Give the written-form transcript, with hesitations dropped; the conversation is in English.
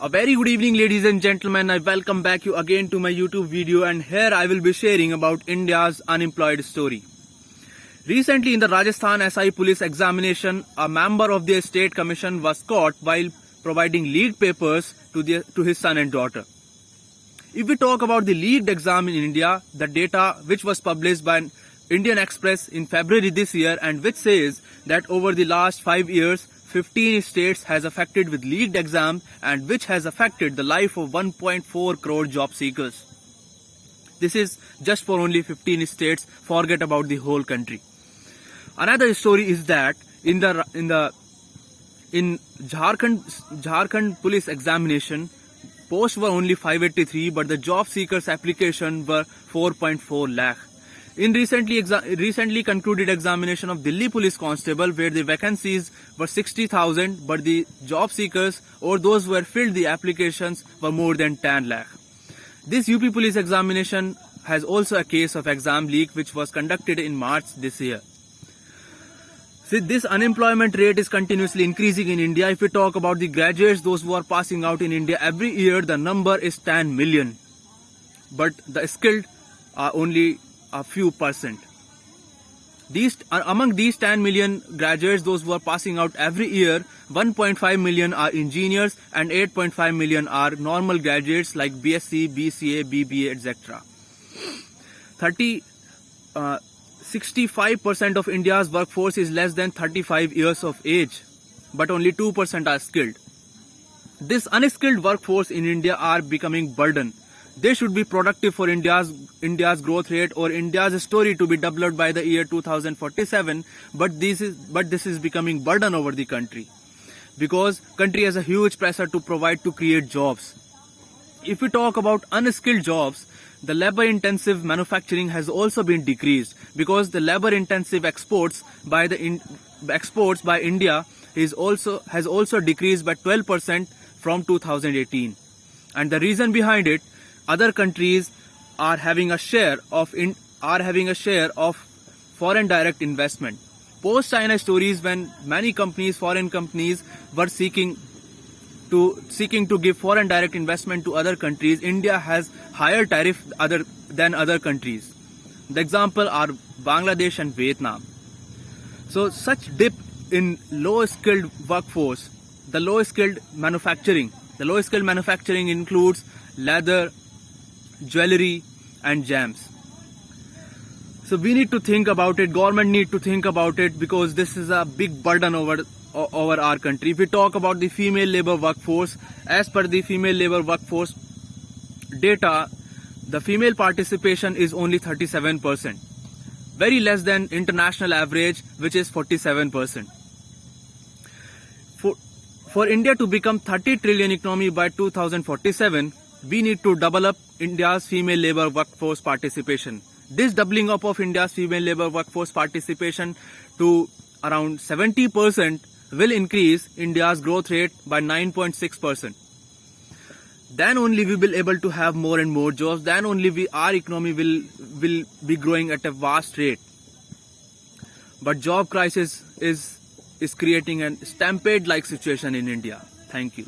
A very good evening, ladies and gentlemen. I welcome back you again to my YouTube video, and here I will be sharing about India's unemployed story. Recently in the Rajasthan SI police examination, a member of the state commission was caught while providing leaked papers to his son and daughter. If we talk about the leaked exam in India, the data which was published by Indian Express in February this year, and which says that over the last 5 years, 15 states has affected with leaked exam, and which has affected the life of 1.4 crore job seekers. This is just for only 15 states. Forget about the whole country. Another story is that in Jharkhand police examination, posts were only 583, but the job seekers application were 4.4 lakh. In recently concluded examination of Delhi Police Constable, where the vacancies were 60,000, but the job seekers or those who had filled the applications were more than 10 lakh. This UP Police examination has also a case of exam leak which was conducted in March this year. See, this unemployment rate is continuously increasing in India. If we talk about the graduates, those who are passing out in India every year, the number is 10 million. But the skilled are only a few percent. Among these 10 million graduates, those who are passing out every year, 1.5 million are engineers and 8.5 million are normal graduates like BSc, BCA, BBA, etc. 65% of India's workforce is less than 35 years of age, but only 2% are skilled. This unskilled workforce in India are becoming burden. They should be productive for India's growth rate or India's story to be developed by the year 2047. But this is becoming burden over the country, because country has a huge pressure to create jobs. If we talk about unskilled jobs, the labor-intensive manufacturing has also been decreased, because the labor-intensive exports by India has also decreased by 12% from 2018. And the reason behind it, other countries are having a share of foreign direct investment. Post-China stories, when many foreign companies were seeking to give foreign direct investment to other countries, India has higher tariff than other countries. The example are Bangladesh and Vietnam. So such dip in low-skilled workforce, the low-skilled manufacturing includes leather, jewelry and gems. So we need to think about it, government need to think about it, because this is a big burden over our country. If we talk about the female labor workforce, as per the female labor workforce data, the female participation is only 37%, very less than international average, which is 47%. For India to become 30 trillion economy by 2047, we need to double up India's female labor workforce participation. This doubling up of India's female labor workforce participation to around 70% will increase India's growth rate by 9.6%. Then only we will be able to have more and more jobs. Then only our economy will be growing at a vast rate. But job crisis is creating a stampede-like situation in India. Thank you.